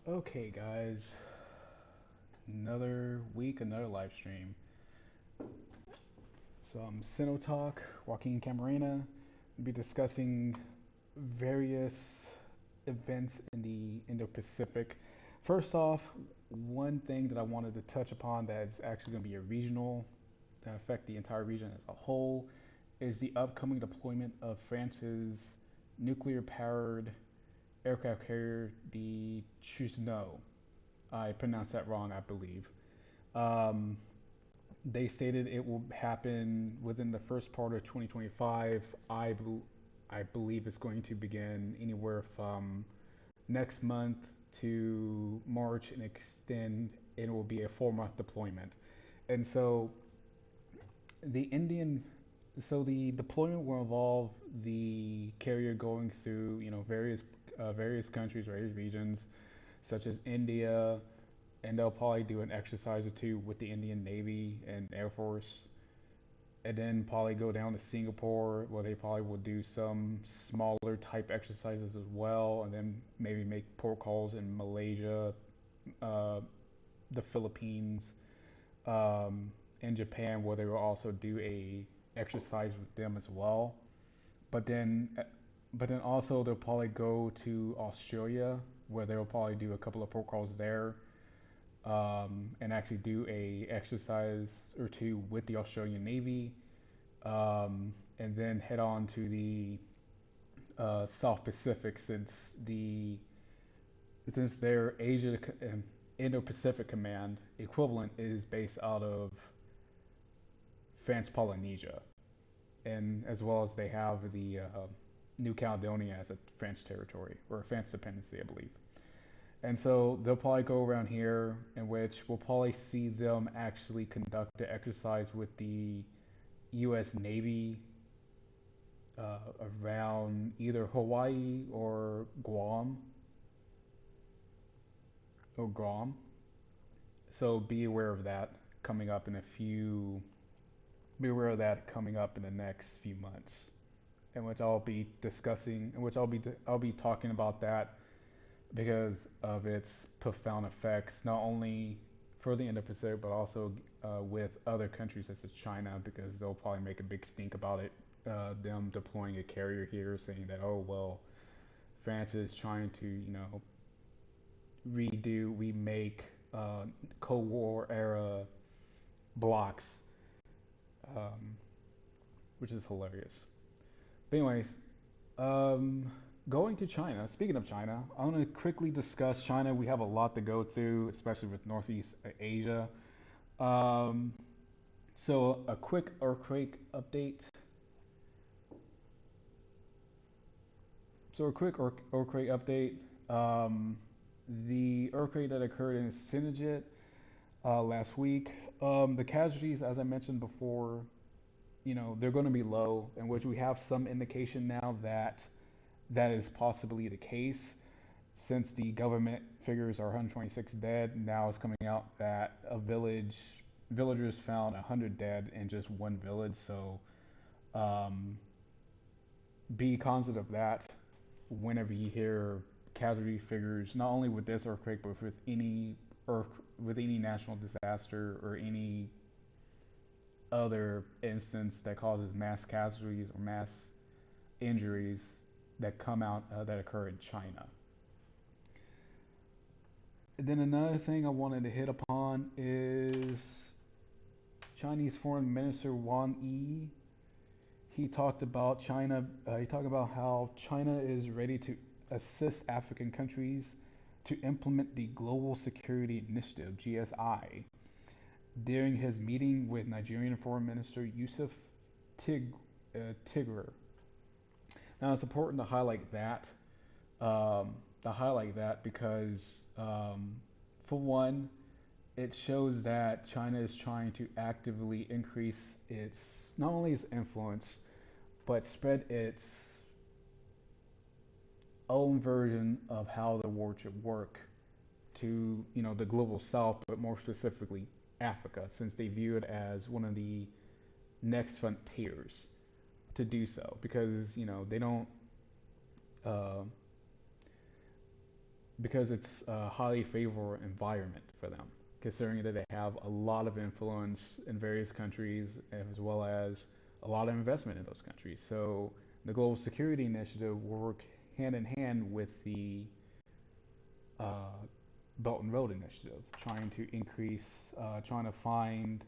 Okay, guys, another week, another live stream. So I'm Sino Talk, Joaquin Camarena. We'll be discussing various events in the Indo-Pacific. First off, one thing that I wanted to touch upon that is actually going to be a regional, that affect the entire region as a whole, is the upcoming deployment of France's nuclear-powered aircraft carrier, the Sino. I pronounced that wrong, I believe. Um, they stated it will happen within the first part of 2025. I believe it's going to begin anywhere from next month to March and extend. It will be a 4 month deployment. And so the Indian, so the deployment will involve the carrier going through, various countries, various regions, such as India, and they'll probably do an exercise or two with the Indian Navy and Air Force, and then probably go down to Singapore, where they probably will do some smaller type exercises as well, and then maybe make port calls in Malaysia, uh, the Philippines, and Japan, where they will also do a exercise with them as well. But then, but then also they'll probably go to Australia, where they'll probably do a couple of port calls there, and actually do a exercise or two with the Australian Navy, and then head on to the South Pacific, since their Indo-Pacific command equivalent is based out of France Polynesia, and as well as they have the New Caledonia as a French territory or a French dependency, I believe. And so they'll probably go around here, in which we'll probably see them actually conduct the exercise with the U.S. Navy around either Hawaii or Guam. So be aware of that coming up in a few. Be aware of that coming up in the next few months, in which I'll be discussing, in which I'll be talking about that because of its profound effects, not only for the Indo-Pacific, but also with other countries such as China, because they'll probably make a big stink about it. Them deploying a carrier here, saying that, oh well, France is trying to, remake Cold War era blocks, um, which is hilarious. But anyways, um, going to China. Speaking of China, I want to quickly discuss China. We have a lot to go through, especially with Northeast Asia. Um, so a quick earthquake update. So a quick earthquake update. Um, the earthquake that occurred in Sinajit last week. The casualties, as I mentioned before, they're going to be low, in which we have some indication now that that is possibly the case. Since the government figures are 126 dead, now it's coming out that villagers found 100 dead in just one village. So um, be cognizant of that whenever you hear casualty figures, not only with this earthquake, but earth, with any national disaster or any other instance that causes mass casualties or mass injuries that come out that occur in China. And then another thing I wanted to hit upon is Chinese Foreign Minister Wang Yi. He talked about China. He talked about how China is ready to assist African countries to implement the Global Security Initiative (GSI) during his meeting with Nigerian Foreign Minister Yusuf Tig, Tigger. Now it's important to highlight that because, for one, it shows that China is trying to actively increase its not only its influence, but spread its own version of how the world should work to the global south, but more specifically Africa, since they view it as one of the next frontiers to do so, because they don't uh, because it's a highly favorable environment for them, considering that they have a lot of influence in various countries as well as a lot of investment in those countries. So the Global Security Initiative will work hand in hand with the uh, Belt and Road Initiative, trying to increase, trying to find,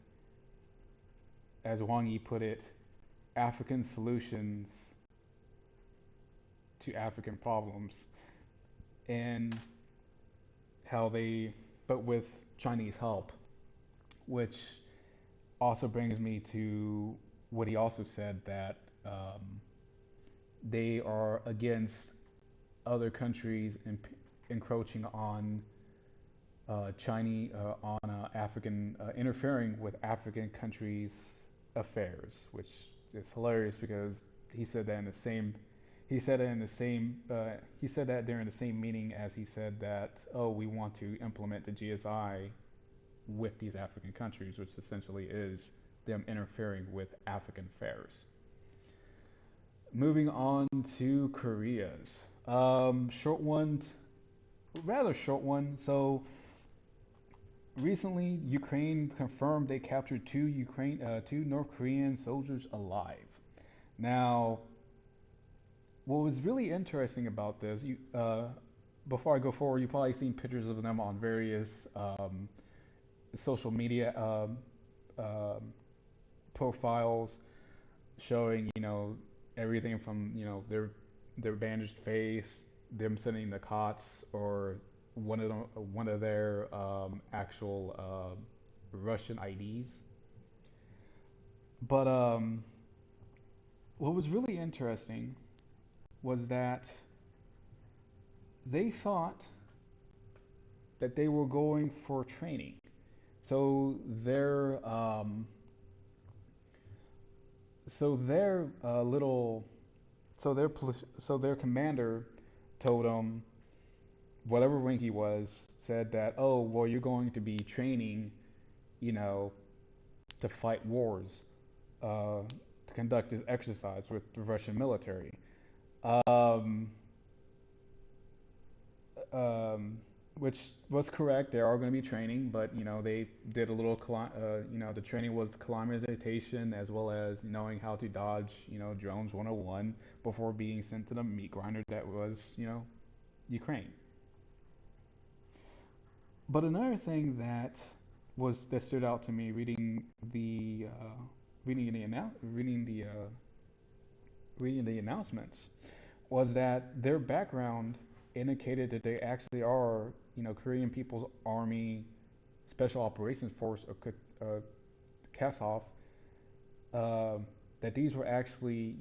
as Wang Yi put it, African solutions to African problems, and how they, but with Chinese help, which also brings me to what he also said that they are against other countries encroaching on Chinese on African interfering with African countries' affairs, which is hilarious because he said that in the same he said it in the same he said that during the same meeting as he said that, oh, we want to implement the GSI with these African countries, which essentially is them interfering with African affairs. Moving on to Korea's short one, rather short one. So recently, Ukraine confirmed they captured two North Korean soldiers alive. Now, what was really interesting about this, before I go forward, you've probably seen pictures of them on various social media profiles showing, everything from, their bandaged face, them sitting in the cots, or one of their actual Russian IDs. But what was really interesting was that they thought that they were going for training. So their so their little so their commander told them, whatever rank he was, said that, oh, well, you're going to be training, you know, to fight wars, to conduct this exercise with the Russian military. Um, um, which was correct. They are going to be training, but they did a little, the training was acclimatization as well as knowing how to dodge, drones 101 before being sent to the meat grinder that was, Ukraine. But another thing that stood out to me reading the announcements was that their background indicated that they actually are, Korean People's Army Special Operations Force, or KSOF, uh, that these were actually,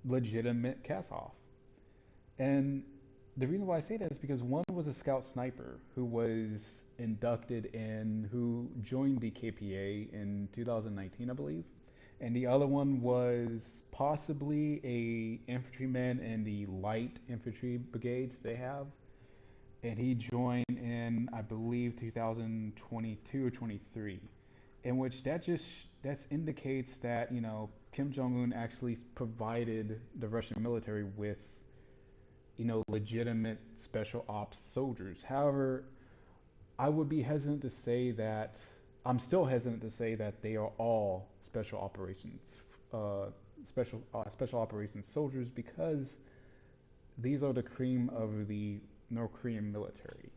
legitimate KSOF. And the reason why I say that is because one was a scout sniper who was who joined the KPA in 2019, I believe. And the other one was possibly a infantryman in the light infantry brigades they have. And he joined in, I believe, 2022 or 23, in which that indicates that Kim Jong Un actually provided the Russian military with legitimate special ops soldiers. However, I would be hesitant to say that. I'm still hesitant to say that they are all uh, special operations soldiers, because these are the cream of the North Korean military,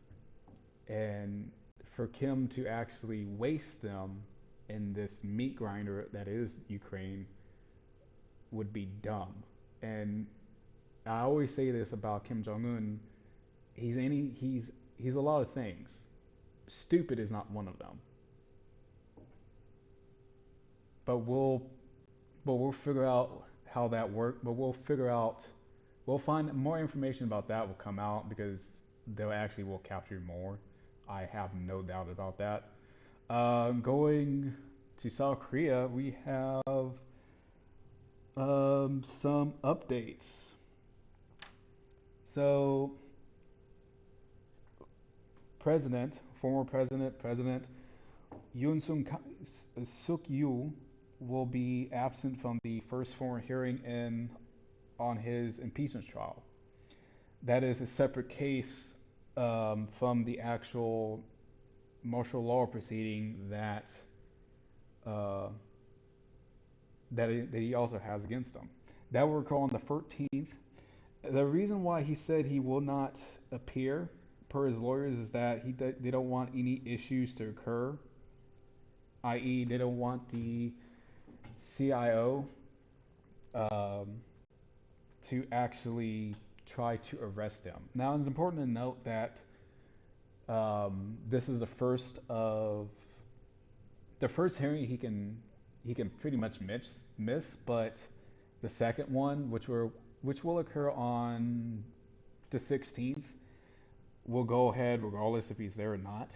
and for Kim to actually waste them in this meat grinder that is Ukraine would be dumb. And I always say this about Kim Jong Un: he's a lot of things. Stupid is not one of them. But we'll figure out how that works. But we'll find more information about that will come out, because they actually will capture more. I have no doubt about that. Going to South Korea, we have some updates. So, President Yoon Suk Yeol will be absent from the first foreign hearing on his impeachment trial. that is a separate case from the actual martial law proceeding uh, that he also has against him. That will occur on the 13th. The reason why he said he will not appear, per his lawyers, is that they don't want any issues to occur, i.e., they don't want the CIO um, to actually try to arrest him. Now, it's important to note that this is the first hearing he can pretty much miss, but the second one, which will occur on the 16th, will go ahead regardless if he's there or not.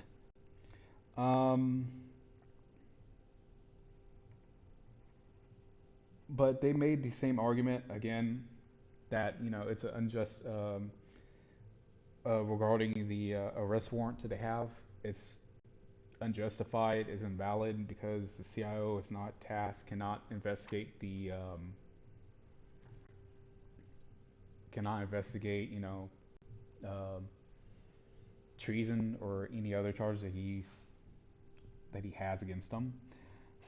Um, but they made the same argument again that it's an unjust regarding the arrest warrant that they have. It's unjustified, is invalid because the CIO is not tasked, cannot investigate, um treason or any other charges that he has against him.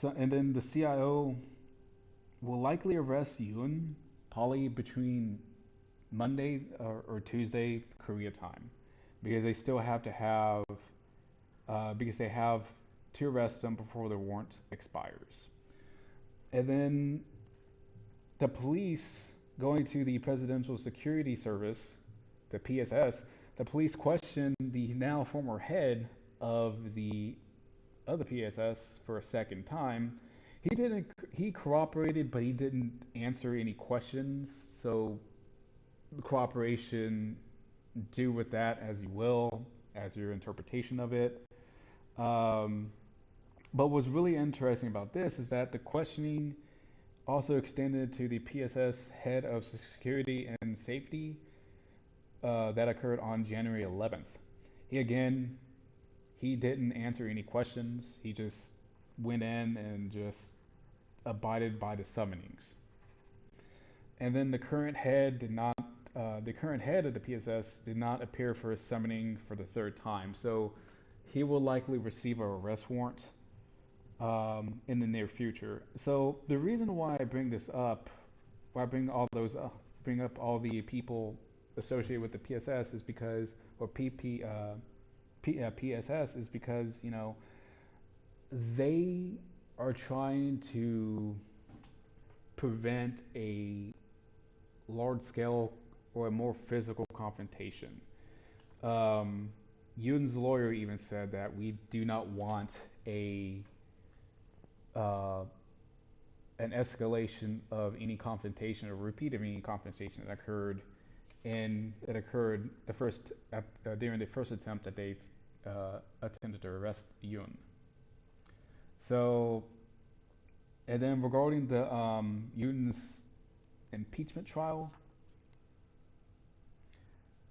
So, and then the CIO will likely arrest Yoon probably between Monday or Tuesday Korea time, because they still have to have because they have to arrest them before the warrant expires. And then the police, going to the Presidential Security Service, the PSS, the police questioned the now former head of the PSS for a second time. He cooperated, but he didn't answer any questions. So cooperation, do with that as you will, as your interpretation of it. Um, but what's really interesting about this is that the questioning also extended to the PSS head of security and safety that occurred on January 11th. He again, he didn't answer any questions. He just went in and just abided by the summonings. And then the current head of the PSS did not appear for a summoning for the third time. So he will likely receive a arrest warrant in the near future. So the reason why I bring this up, why I bring up all the people associated with the PSS is because, or PSS is because, they are trying to prevent a large scale or a more physical confrontation. Um, Yoon's lawyer even said that we do not want uh, an escalation of any confrontation or repeat of any confrontation that occurred during the first attempt that they attempted to arrest Yoon. So, and then regarding the Yoon's impeachment trial,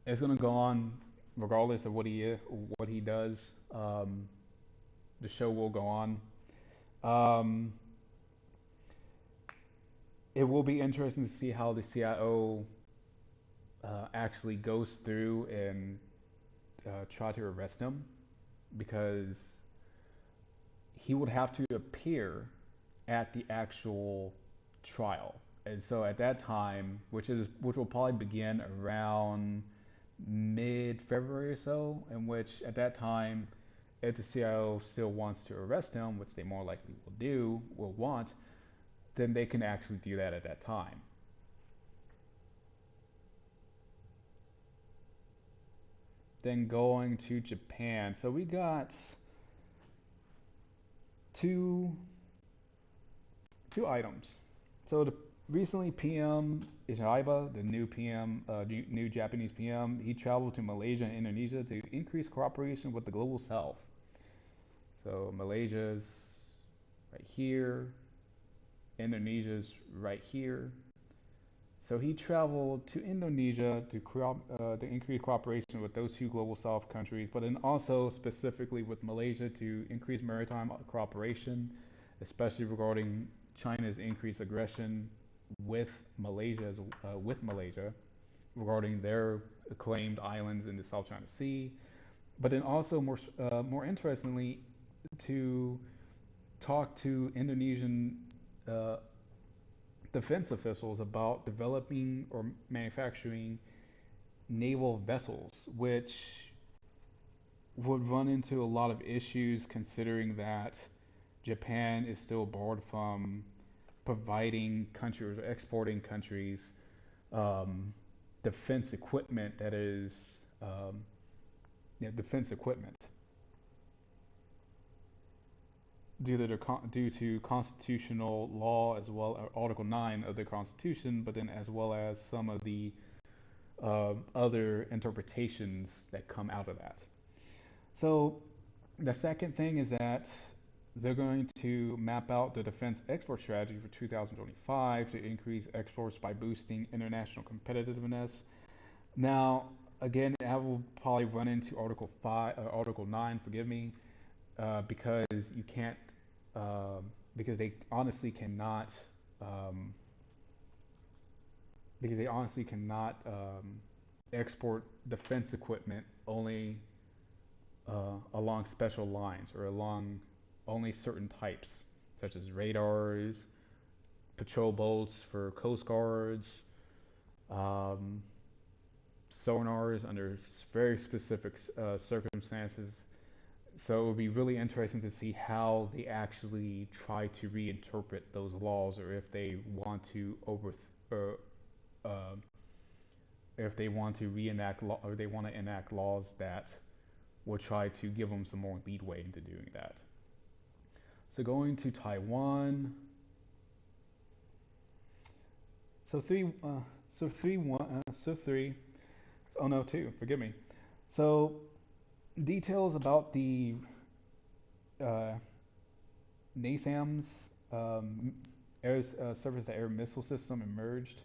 it's going to go on regardless of what he does. The show will go on. Um, it will be interesting to see how the CIO actually goes through and try to arrest him, because he would have to appear at the actual trial. And so at that time, which will probably begin around mid-February or so, in which at that time, if the CIO still wants to arrest him, which they more likely will want, then they can actually do that at that time. Then going to Japan. So we got two two items. So recently PM Ishaiba, the new PM, new Japanese PM, he traveled to Malaysia and Indonesia to increase cooperation with the global south. So Malaysia's right here, Indonesia's right here. So he traveled to Indonesia to increase cooperation with those two global south countries, but then also specifically with Malaysia to increase maritime cooperation, especially regarding China's increased aggression with Malaysia regarding their claimed islands in the South China Sea. But then also more interestingly, to talk to Indonesian uh, defense officials about developing or manufacturing naval vessels, which would run into a lot of issues considering that Japan is still barred from providing countries or exporting countries um, defense equipment that is um, yeah, defense equipment due to constitutional law as well as Article 9 of the Constitution, but then as well as some of the other interpretations that come out of that. So the second thing is that they're going to map out the defense export strategy for 2025 to increase exports by boosting international competitiveness. Now, again, I will probably run into Article 5, Article 9, forgive me, because you can't, because they honestly cannot, um, because they honestly cannot export defense equipment only along special lines or along only certain types, such as radars, patrol boats for coast guards, um, sonars under very specific circumstances. So it would be really interesting to see how they actually try to reinterpret those laws, or if they want to uh, if they want to reenact law, or they want to enact laws that will try to give them some more leadway into doing that. So going to Taiwan. So three. Oh no, two. Forgive me. So details about the uh, NASAMS surface-to-air missile system emerged.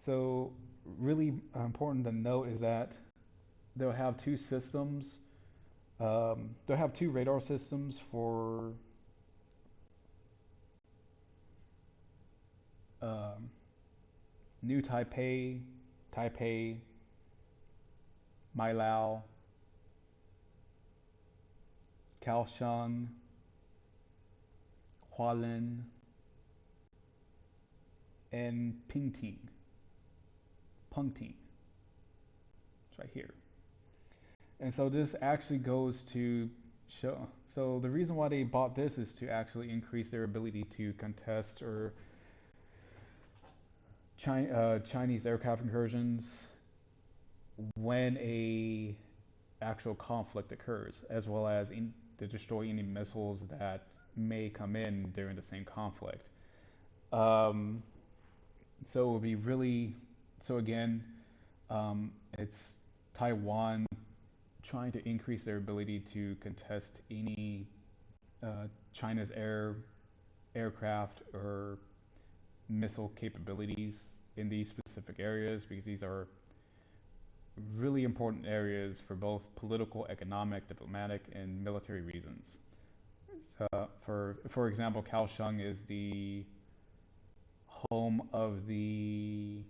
So really important to note is that they'll have two systems. They'll have two radar systems for um, New Taipei, Taipei, Palau, Kaohsiung, Hualien, and Pingting. Pengting. It's right here. And so this actually goes to show. So the reason why they bought this is to actually increase their ability to contest or Chinese aircraft incursions when a actual conflict occurs, as well as to destroy any missiles that may come in during the same conflict. Um, so it would be really. So again, it's Taiwan trying to increase their ability to contest any China's aircraft or missile capabilities in these specific areas, because these are really important areas for both political, economic, diplomatic, and military reasons. So, for example, Kaohsiung is the home of the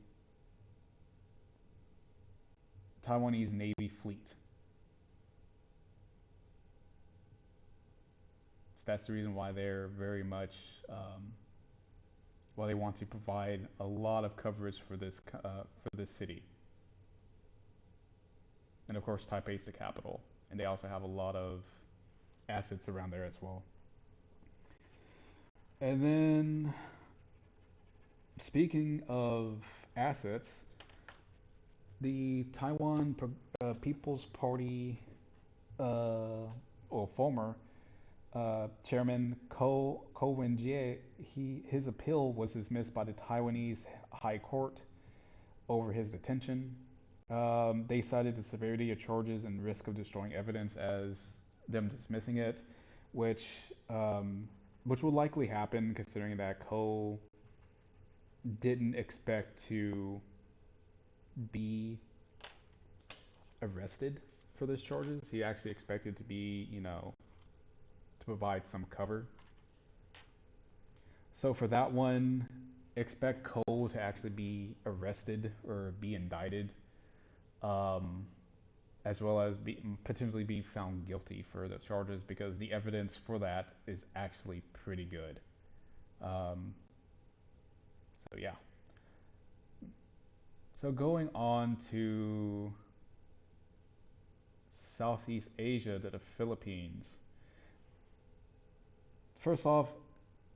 Taiwanese Navy fleet. So that's the reason why they're very much why they want to provide a lot of coverage for this city. And of course, Taipei is the capital, and they also have a lot of assets around there as well. And then, speaking of assets, the Taiwan People's Party, or former Chairman Ko Wen-je, his appeal was dismissed by the Taiwanese High Court over his detention. They cited the severity of charges and risk of destroying evidence as them dismissing it, which um, which will likely happen considering that Ko didn't expect to be arrested for those charges. He actually expected to be, to provide some cover. So for that one, expect Cole to actually be arrested or be indicted um, as well as potentially being found guilty for the charges because the evidence for that is actually pretty good. Um, so yeah. So going on to Southeast Asia to the Philippines. First off,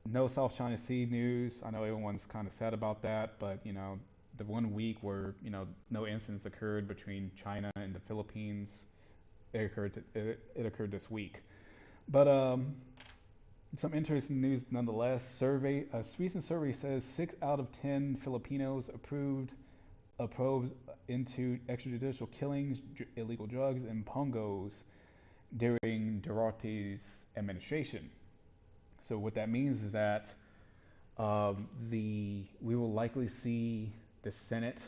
no South China Sea news. I know everyone's kind of sad about that, but the 1 week where no incidents occurred between China and the Philippines, it occurred this week. But some interesting news nonetheless. A recent survey says 6 out of 10 Filipinos approved of probes into extrajudicial killings, illegal drugs, and pongos during Duterte's administration. So what that means is that we will likely see the Senate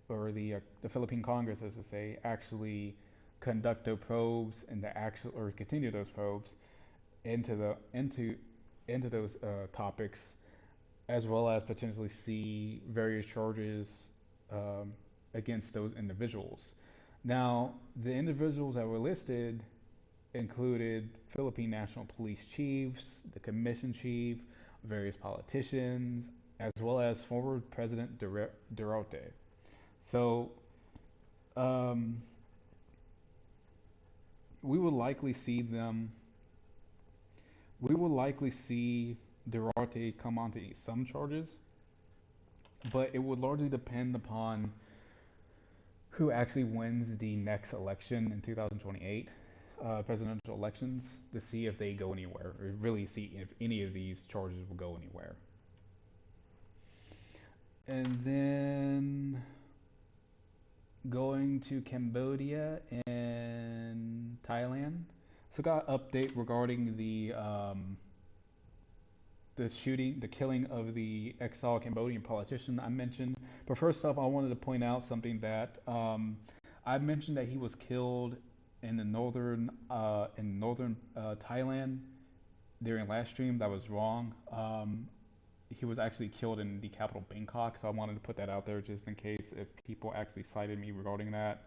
or the Philippine Congress, as to say, actually conduct those probes and the actual or continue those probes into those topics, as well as potentially see various charges um, against those individuals. Now, the individuals that were listed included Philippine National Police chiefs, the commission chief, various politicians, as well as former President Duterte. So um, we will likely see them. We will likely see Duterte come onto some charges, but it would largely depend upon who actually wins the next election in 2028, presidential elections, to see if they go anywhere, or really see if any of these charges will go anywhere. And then going to Cambodia and Thailand. So got an update regarding the shooting, the killing of the exiled Cambodian politician I mentioned. But first off, I wanted to point out something that I mentioned that he was killed in the northern Thailand during last stream. That was wrong. He was actually killed in the capital Bangkok, so I wanted to put that out there just in case if people actually cited me regarding that.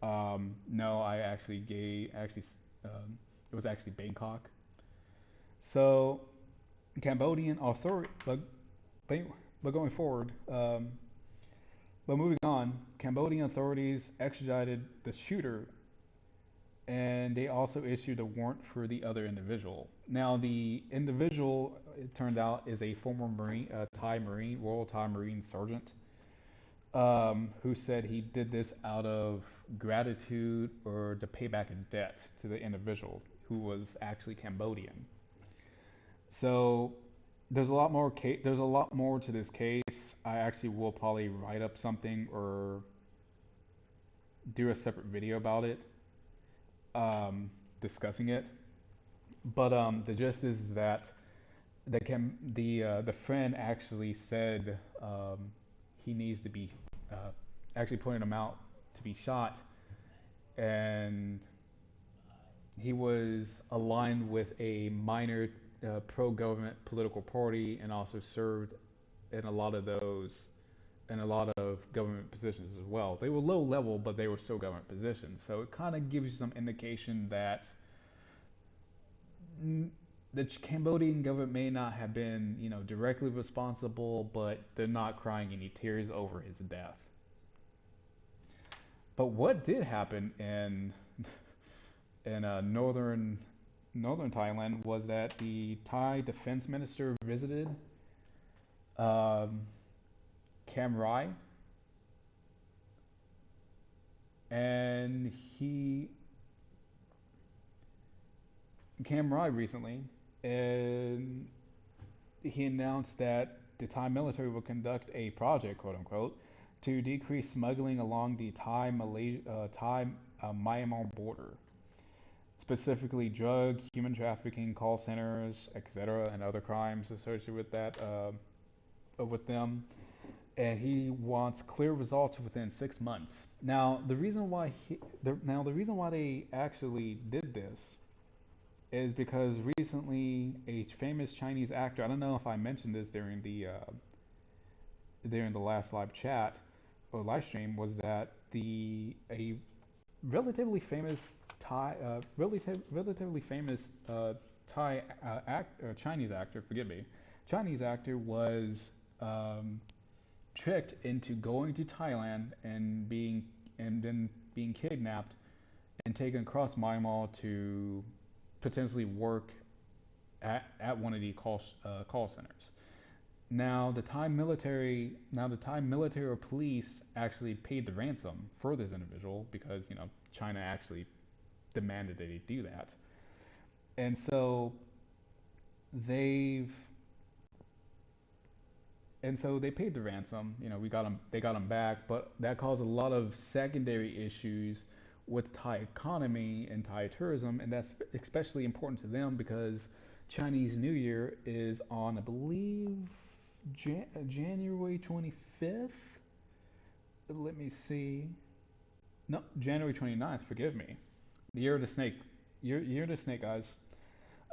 No, I actually gave actually it was actually Bangkok. So Cambodian authority, but going forward, but moving on, Cambodian authorities extradited the shooter, and they also issued a warrant for the other individual. Now, the individual, it turned out, is a former Marine, Thai Marine, Royal Thai Marine Sergeant, who said he did this out of gratitude or to pay back a debt to the individual who was actually Cambodian. So there's a lot more to this case. I actually will probably write up something or do a separate video about it, discussing it. But the gist is that the friend actually said he needs to be actually pointed him out to be shot, and he was aligned with a minor pro-government political party and also served in a lot of government positions as well. They were low level, but they were still government positions. So it kind of gives you some indication that the Cambodian government may not have been, directly responsible, but they're not crying any tears over his death. But what did happen in northern Thailand was that the Thai defense minister visited um, Cam Rai, and Cam Rai recently, and he announced that the Thai military will conduct a project, quote unquote, to decrease smuggling along the Thai Myanmar border, specifically drug, human trafficking, call centers, etc., and other crimes associated with with them. And he wants clear results within 6 months. Now, the reason why they actually did this is because recently a famous Chinese actor, I don't know if I mentioned this during the last live chat or live stream, was that the a relatively famous relatively famous Thai Chinese actor, forgive me, Chinese actor was um, tricked into going to Thailand and then being kidnapped and taken across Myanmar to potentially work at one of the call centers. Now the Thai military or police actually paid the ransom for this individual because China actually demanded that they do that, and so they've they paid the ransom. We got them, they got them back, but that caused a lot of secondary issues with Thai economy and Thai tourism, and that's especially important to them because Chinese New Year is on, I believe, January 25th. Let me see. No, January 29th. Forgive me. The year of the snake. Year of the snake, guys.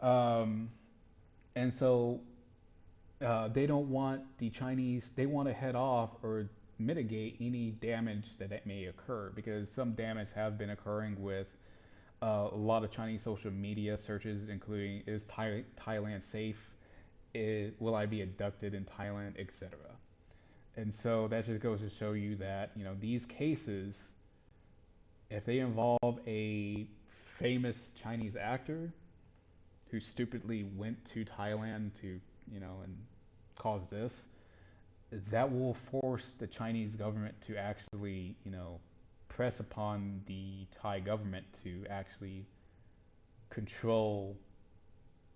Um, and so they don't want the Chinese, they want to head off or mitigate any damage that may occur because some damage have been occurring with a lot of Chinese social media searches, including is Thailand safe? Will I be abducted in Thailand, etc. And so that just goes to show you that these cases, if they involve a famous Chinese actor who stupidly went to Thailand to and cause this, that will force the Chinese government to actually, press upon the Thai government to actually control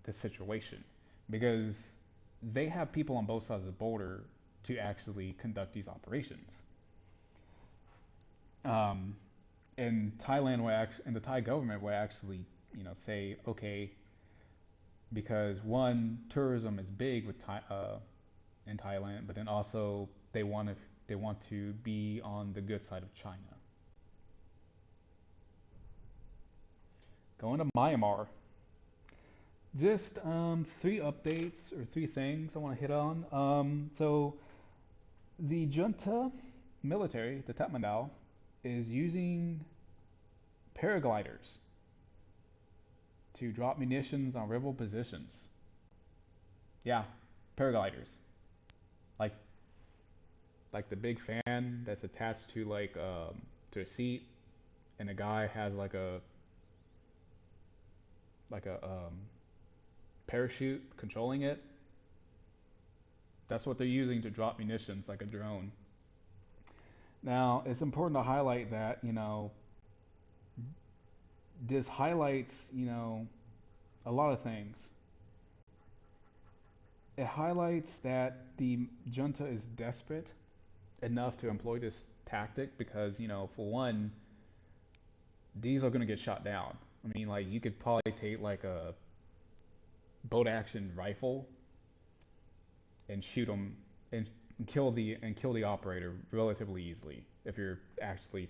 the situation because they have people on both sides of the border to actually conduct these operations. Um, and the Thai government will actually, say, okay, because one, tourism is big in Thailand, but then also they want to be on the good side of China. Going to Myanmar, just three updates or three things I want to hit on. So the junta military, the Tatmadaw, is using paragliders to drop munitions on rebel positions. Yeah, paragliders, like the big fan that's attached to to a seat, and a guy has like a parachute controlling it. That's what they're using to drop munitions like a drone. Now, it's important to highlight that, this highlights, a lot of things. It highlights that the junta is desperate enough to employ this tactic because, for one, these are going to get shot down. I mean, like, you could probably take like a bolt action rifle and shoot them and kill the operator relatively easily if you're actually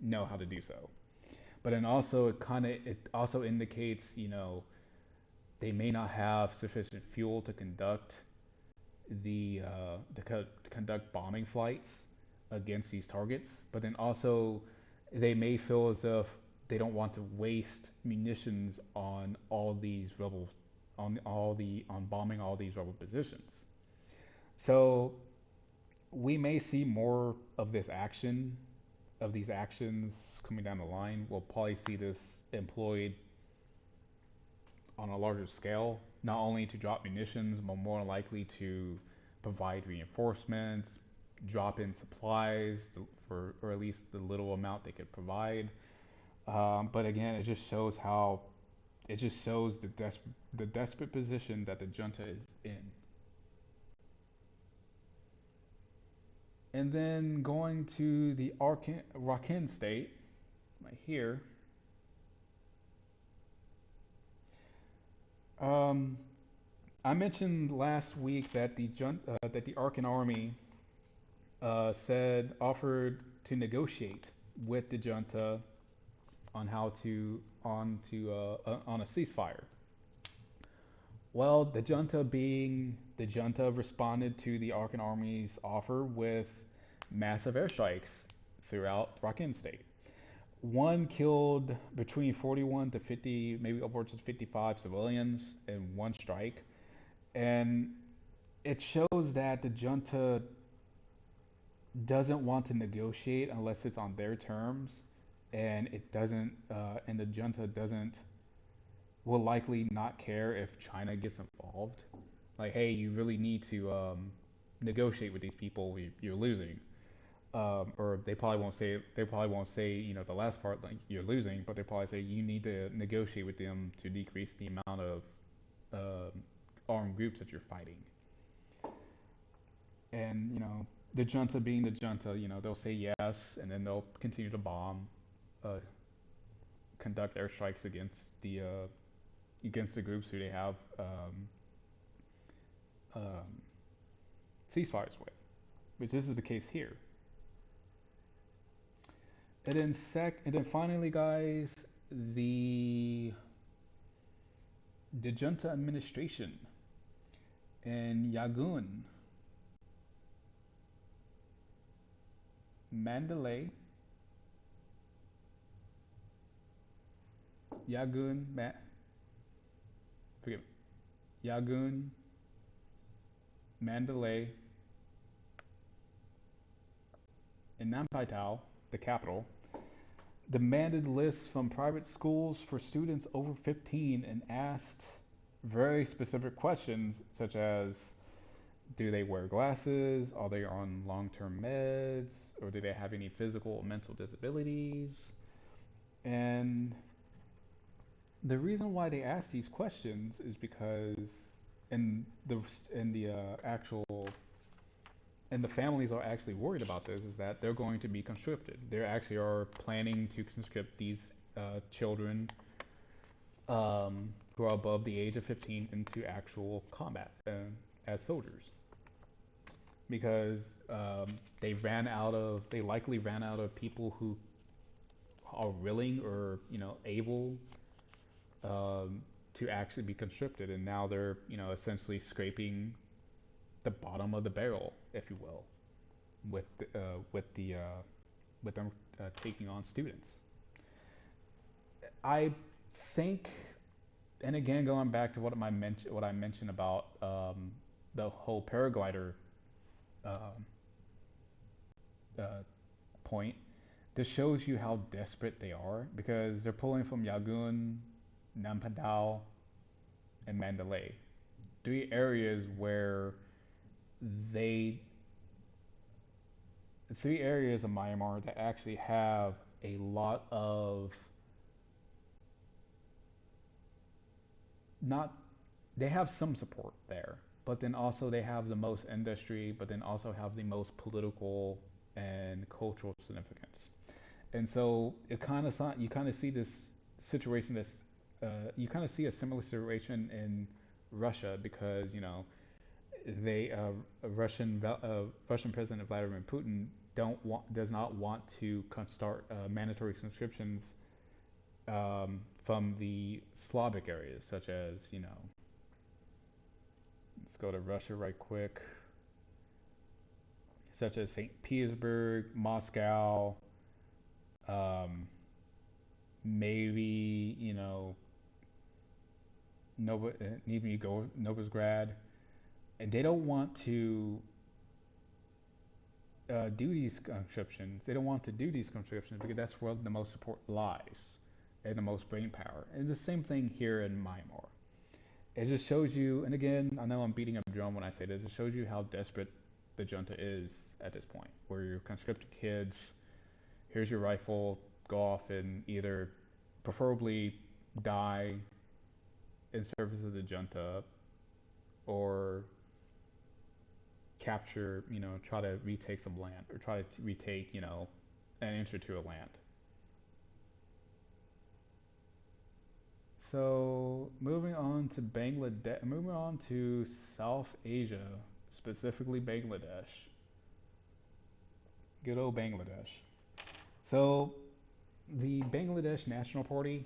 know how to do so. But then also it also indicates they may not have sufficient fuel to conduct to conduct bombing flights against these targets. But then also they may feel as if they don't want to waste munitions on all these rebels on bombing all these rebel positions. So we may see more of these actions coming down the line. We'll probably see this employed on a larger scale, not only to drop munitions, but more likely to provide reinforcements, drop in supplies for, or at least the little amount they could provide. But again, it just shows the desperate position that the junta is in. And then going to the Rakhine state, right here. Um, I mentioned last week that that the Arkan army said offered to negotiate with the junta on how to on a ceasefire. Well, the junta being the junta responded to the Arkan army's offer with massive airstrikes throughout Rakhine State. One killed between 41 to 50, maybe upwards of 55 civilians in one strike. And it shows that the junta doesn't want to negotiate unless it's on their terms, and and the junta doesn't, will likely not care if China gets involved. Like, hey, you really need to negotiate with these people. You're losing. Or they probably won't say, the last part, like you're losing, but they probably say you need to negotiate with them to decrease the amount of armed groups that you're fighting. And the junta being the junta, they'll say yes, and then they'll continue to bomb, uh, conduct airstrikes against the groups who they have um, ceasefires with, which this is the case here. And then finally, guys, the the junta administration in Yagun, Mandalay, Yagun, forgive me, Yagun, Mandalay, and Naypyidaw, the capital, demanded lists from private schools for students over 15 and asked very specific questions such as, do they wear glasses? Are they on long-term meds? Or do they have any physical or mental disabilities? And the reason why they ask these questions is because, and the actual and the families are actually worried about this, is that they're going to be conscripted. They actually are planning to conscript these children who are above the age of 15 into actual combat as soldiers, because they likely ran out of people who are willing or able to actually be conscripted, and now they're essentially scraping the bottom of the barrel, if you will, with with them taking on students. I think, and again, going back to what I mentioned about the whole paraglider um, uh, point, this shows you how desperate they are, because they're pulling from Yagun, Naypyidaw, and Mandalay, three areas where they three areas of Myanmar that actually have a lot of, not, they have some support there, but then also they have the most industry, but then also have the most political and cultural significance. And so you kind of see this situation, you kind of see a similar situation in Russia, because they Russian President Vladimir Putin don't want does not want to start mandatory conscriptions from the Slavic areas, such as let's go to Russia right quick, such as St. Petersburg, Moscow, um, maybe Novosgrad, and they don't want to do these conscriptions. They don't want to do these conscriptions because that's where the most support lies and the most brain power. And the same thing here in Myanmar. It just shows you, and again, I know I'm beating a drum when I say this, it shows you how desperate the junta is at this point, where you're conscripting kids, here's your rifle, go off and either preferably die in service of the junta, or capture, try to retake some land, or try to retake, an inch or two of land. So moving on to South Asia, specifically Bangladesh. Good old Bangladesh. So the Bangladesh National Party,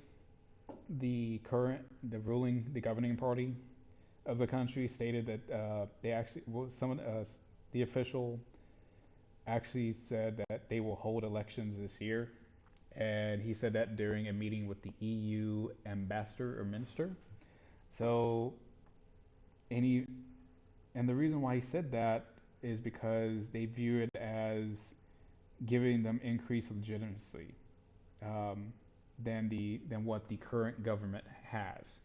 the governing party of the country, stated that they actually, well, the official actually said that they will hold elections this year, and he said that during a meeting with the EU ambassador or minister. So, and he, and the reason why he said that is because they view it as giving them increased legitimacy, um, than what the current government has.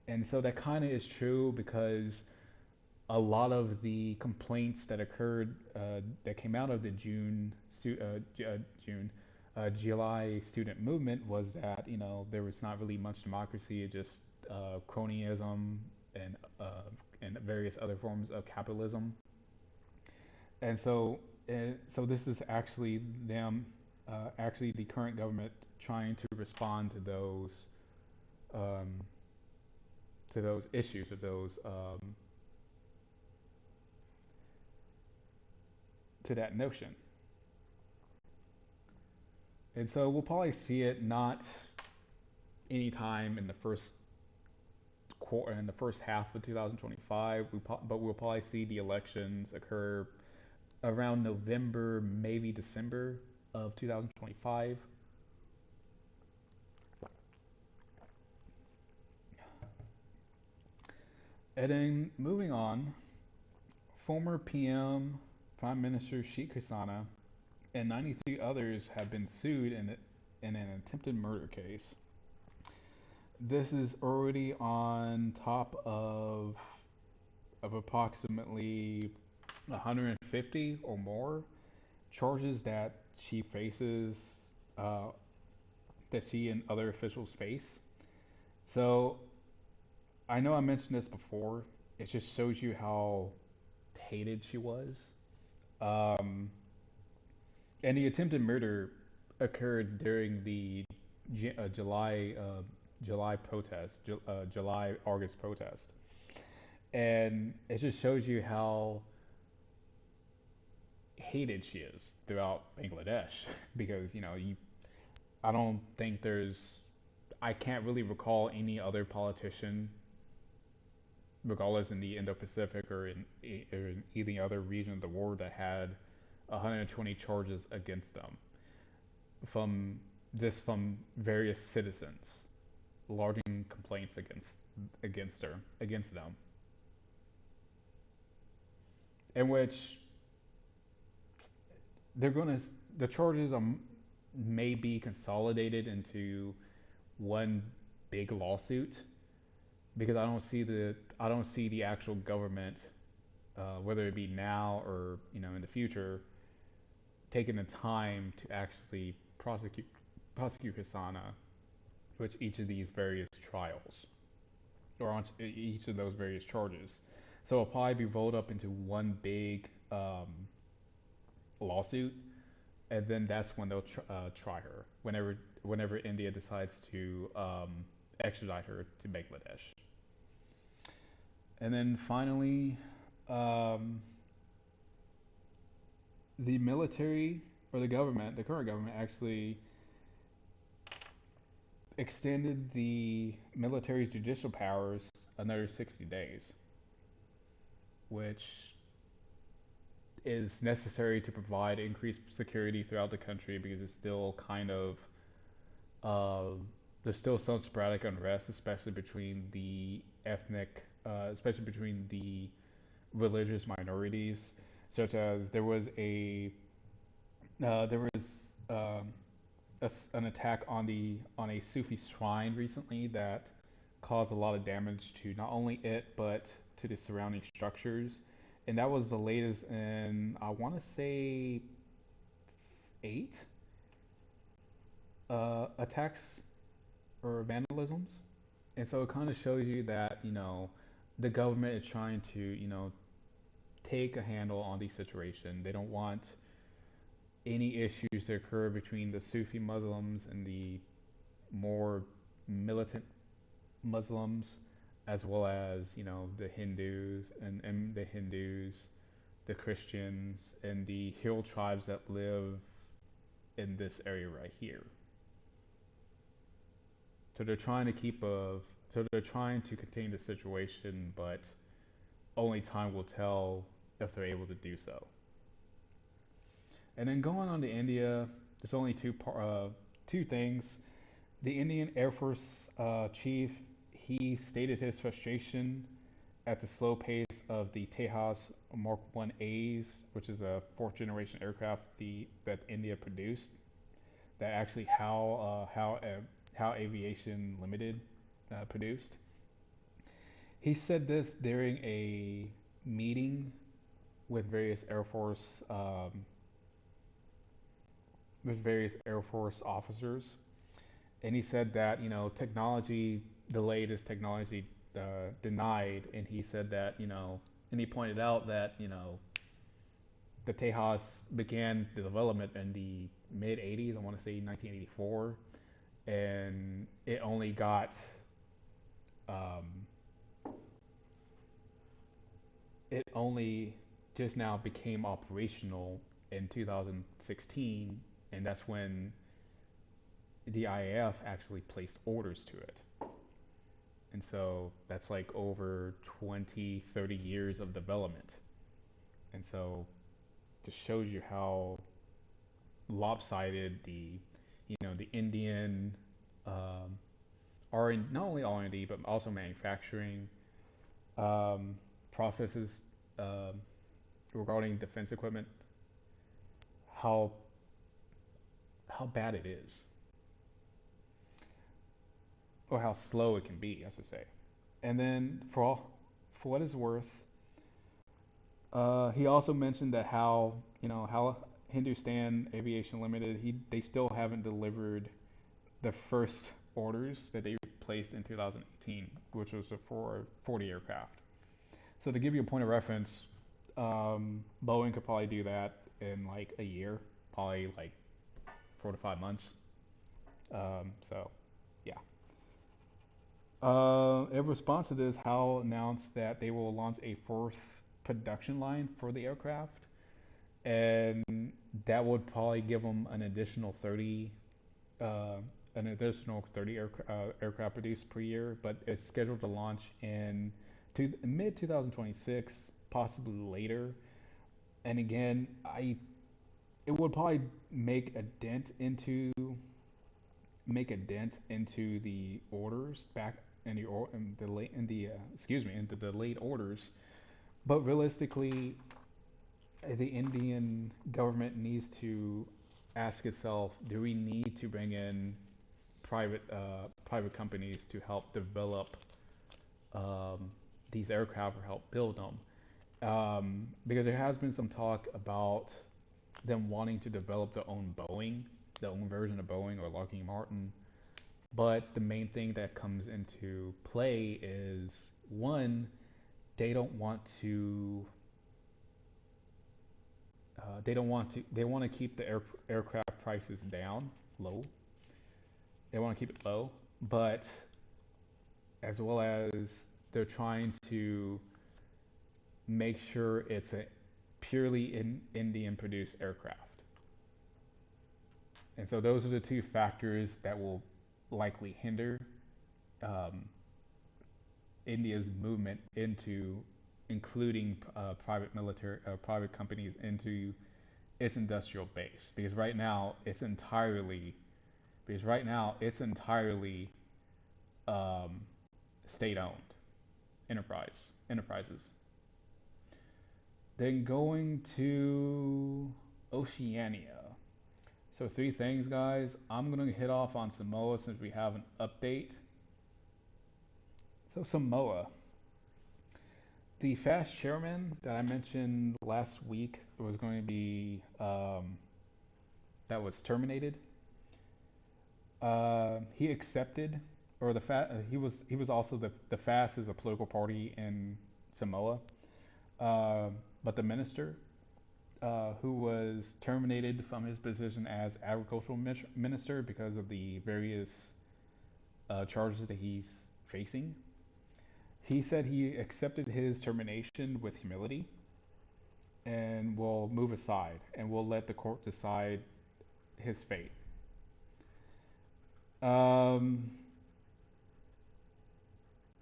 And so that kind of is true because a lot of the complaints that occurred, that came out of the July student movement was that there was not really much democracy, just cronyism and uh, and various other forms of capitalism. And so this is actually them, actually the current government trying to respond um, to those issues, to that notion. And so we'll probably see it not anytime in the first quarter, in the first half of 2025. But we'll probably see the elections occur around November, maybe December of 2025. And then moving on, former PM Prime Minister Sheikh Hasina and 93 others have been sued in an attempted murder case. This is already on top of approximately 150 or more charges that she faces, uh, that she and other officials face. So I know I mentioned this before. It just shows you how hated she was. Um, and the attempted murder occurred during the July July protest, July August protest, and it just shows you how hated she is throughout Bangladesh because I don't think I can't really recall any other politician, regardless in the Indo-Pacific or in any other region of the world, that had 120 charges against them from from various citizens lodging complaints against them, in which they're gonna the charges may be consolidated into one big lawsuit because I don't see the actual government, whether it be now or in the future, taking the time to actually prosecute Hasana with each of these various trials or on each of those various charges. So it'll probably be rolled up into one big lawsuit, and then that's when they'll try her. Whenever India decides to extradite her to Bangladesh. And then finally, um, the military or the current government, actually extended the military's judicial powers another 60 days, which is necessary to provide increased security throughout the country because it's still kind of uh, there's still some sporadic unrest, especially between the religious minorities, such as there was um, an attack on a Sufi shrine recently that caused a lot of damage to not only it but to the surrounding structures, and that was the latest in, I want to say, eight attacks or vandalisms. And so it kind of shows you that the government is trying to take a handle on the situation. They don't want any issues to occur between the Sufi Muslims and the more militant Muslims, as well as the Hindus, the Christians, and the hill tribes that live in this area right here. So they're trying to contain the situation, but only time will tell if they're able to do so. And then going on to India, there's only two things. The Indian Air Force chief, he stated his frustration at the slow pace of the Tejas Mark 1As, which is a fourth generation aircraft that India produced. That actually how Aviation Limited produced. He said this during a meeting with various Air Force officers, and he said that technology delayed is technology denied, and he said that and he pointed out that the Tejas began the development in the mid 80s. I want to say 1984, and um, it only just now became operational in 2016, and that's when the IAF actually placed orders to it. And so that's like over 20, 30 years of development. And so just shows you how lopsided the Indian not only R&D but also manufacturing um, processes um, regarding defense equipment, how how bad it is, or how slow it can be, I should say. And then for what it's worth, he also mentioned that how Hindustan Aviation Limited, they still haven't delivered the first orders that they placed in 2018, which was for 40 aircraft. So to give you a point of reference, Boeing could probably do that in like a year, probably like 4 to 5 months. So yeah. In response to this, Hal announced that they will launch a fourth production line for the aircraft, and that would probably give them uh, an additional 30 aircraft produced per year. But it's scheduled to launch in mid 2026, possibly later. And again, it would probably make a dent into the orders back in the late in the excuse me into the late orders. But realistically, the Indian government needs to ask itself: do we need to bring in private companies to help develop these aircraft or help build them? Because there has been some talk about them wanting to develop their own version of Boeing or Lockheed Martin. But the main thing that comes into play is, one, they don't want to they want to keep the aircraft prices low. They want to keep it low, but as well as they're trying to make sure it's a purely Indian produced aircraft. And so those are the two factors that will likely hinder um, India's movement into including private companies into its industrial base, because right now it's entirely um, state-owned enterprises. Then going to Oceania. So three things, guys. I'm gonna hit off on Samoa since we have an update. So Samoa, the fast chairman that I mentioned last week was going to be that was terminated. He accepted, or he was also the FAST is a political party in Samoa, uh, but the minister who was terminated from his position as agricultural minister because of the various charges that he's facing. He said he accepted his termination with humility and will move aside and will let the court decide his fate. Um,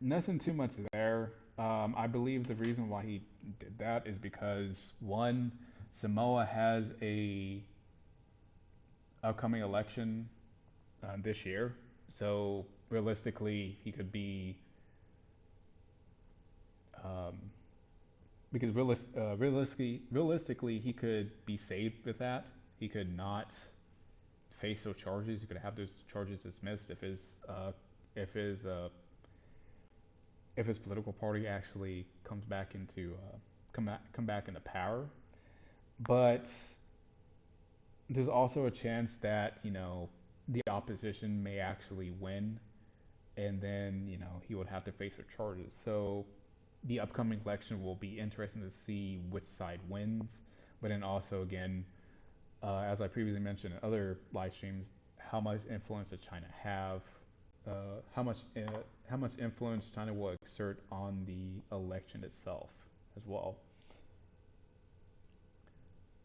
Nothing too much there. I believe the reason why he did that is because one, Samoa has a upcoming election this year, so realistically, he could be um, because realistically, he could be saved with that. He could not face those charges. He could have those charges dismissed if his uh, if his political party actually comes back into come back into power. But there's also a chance that the opposition may actually win, and then he would have to face the charges. So the upcoming election will be interesting to see which side wins. But then also again, as I previously mentioned in other live streams, how much influence does China have? How much influence China will exert on the election itself as well.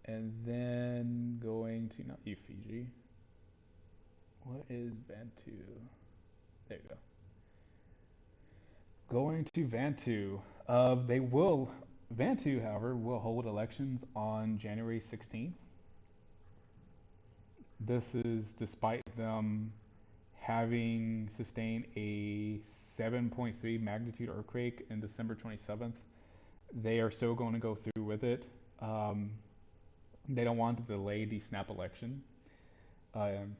And then going to not you Fiji. What is Bantu? There you go. Going to Vantu. They will Vantu, however, will hold elections on January 16th. This is despite them having sustained a 7.3 magnitude earthquake in December 27th. They are still going to go through with it. Um, they don't want to delay the snap election. Um,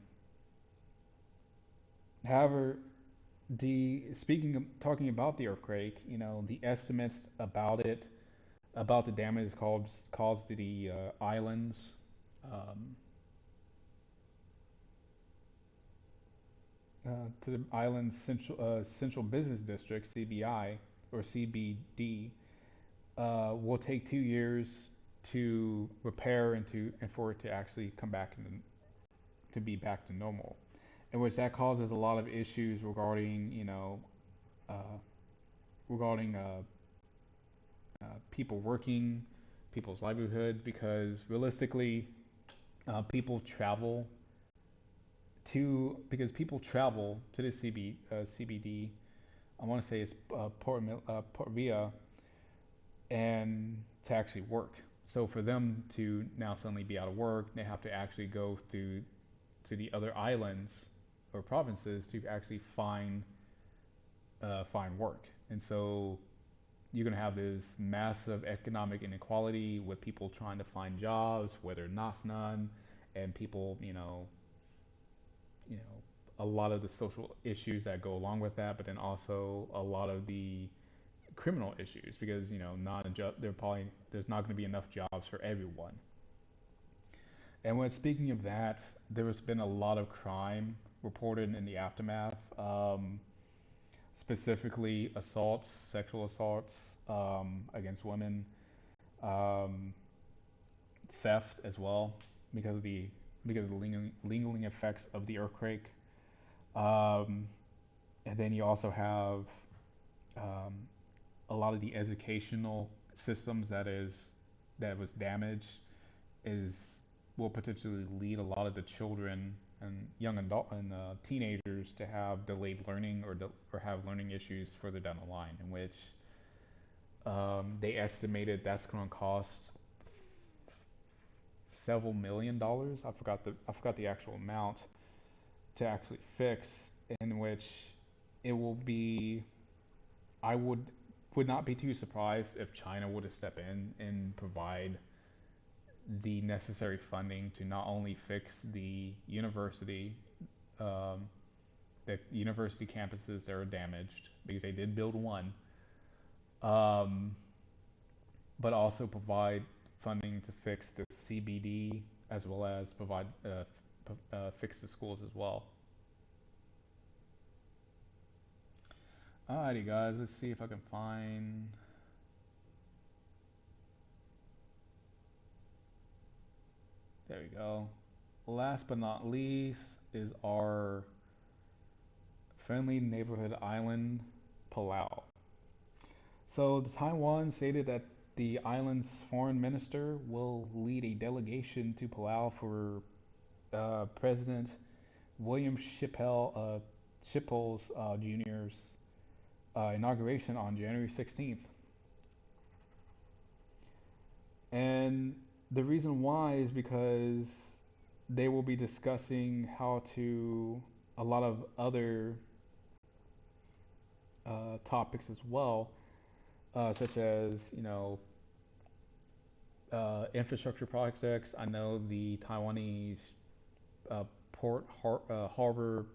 However, the speaking of, talking about the earthquake, the estimates about the damage caused to the islands, um, to the island's central business district (CBI) or CBD, will take 2 years to repair and for it to actually come back to be back to normal, in which that causes a lot of issues uh, regarding people working, people's livelihood, because realistically, people travel people travel to the CBD. I want to say it's Port Villa, and to actually work. So for them to now suddenly be out of work, they have to actually go to the other islands or provinces to actually find work. And so you're going to have this massive economic inequality with people trying to find jobs where there not none, and people, a lot of the social issues that go along with that, but then also a lot of the criminal issues because not a there's not going to be enough jobs for everyone. And when speaking of that, there's been a lot of crime reported in the aftermath, specifically assaults, sexual assaults against women, um, theft as well because of the lingering effects of the earthquake. Um, and then you also have um, a lot of the educational systems that was damaged is will potentially lead a lot of the children and young adult and teenagers to have delayed learning or have learning issues further down the line, in which they estimated that's going to cost several $1 million. I forgot the actual amount to actually fix, in which it will be. I would not be too surprised if China were to step in and provide the necessary funding to not only fix um, the university campuses that are damaged because they did build one, um, but also provide funding to fix the CBD as well as provide fix the schools as well. Alrighty, guys, let's see if I can find. There we go. Last but not least is our friendly neighborhood island, Palau. So the Taiwan stated that the island's foreign minister will lead a delegation to Palau for President William Shippel's Jr.'s inauguration on January 16th. And The reason why is because they will be discussing how to a lot of other topics as well, such as infrastructure projects. I know the Taiwanese harbor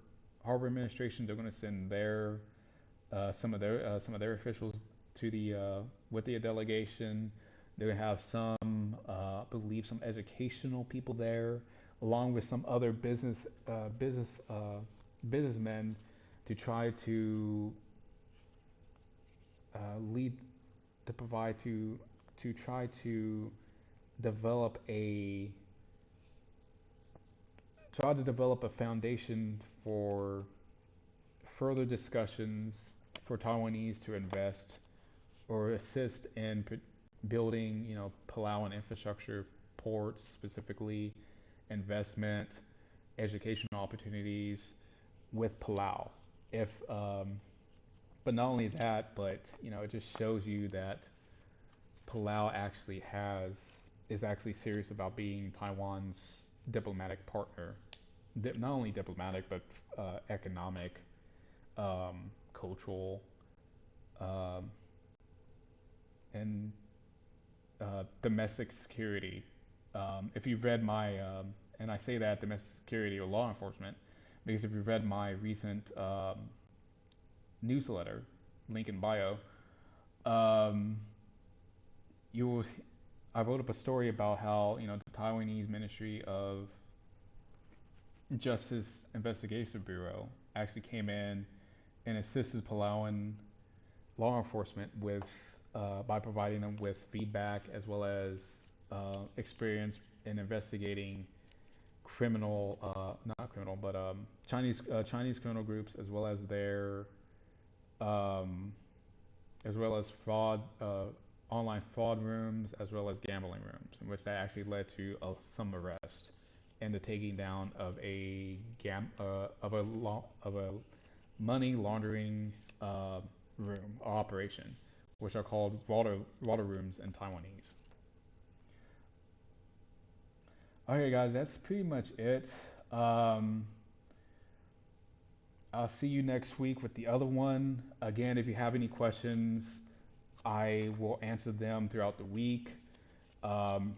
administration. They're going to send their some of their officials to the with the delegation. They're going to have some, I believe, some educational people there, along with some other businessmen to try to lead to provide to try to develop a develop a foundation for further discussions for Taiwanese to invest or assist in building, Palauan infrastructure, ports specifically, investment, educational opportunities with Palau. If, but not only that, but it just shows you that Palau actually is actually serious about being Taiwan's diplomatic partner. Not only diplomatic, but economic, cultural, um, and domestic security. If you've read and I say that domestic security or law enforcement, because if you've read my recent newsletter, link in bio, um, you will, I wrote up a story about how the Taiwanese Ministry of Justice Investigation Bureau actually came in and assisted Palauan law enforcement with by providing them with feedback as well as experience in investigating not criminal, but Chinese criminal groups um, as well as fraud, online fraud rooms, as well as gambling rooms, in which that actually led to some arrest and the taking down of of a money laundering room operation, which are called water rooms in Taiwanese. Okay, guys, that's pretty much it. Um, I'll see you next week with the other one. Again, if you have any questions, I will answer them throughout the week. Um,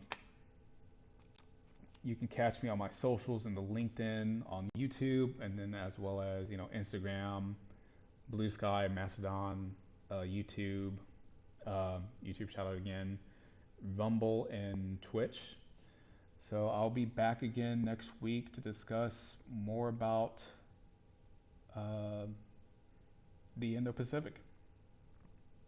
you can catch me on my socials and the LinkedIn, on YouTube, and then as well as Instagram, Blue Sky, Mastodon, YouTube, YouTube shout out again, Rumble, and Twitch. So I'll be back again next week to discuss more about uh, the Indo-Pacific.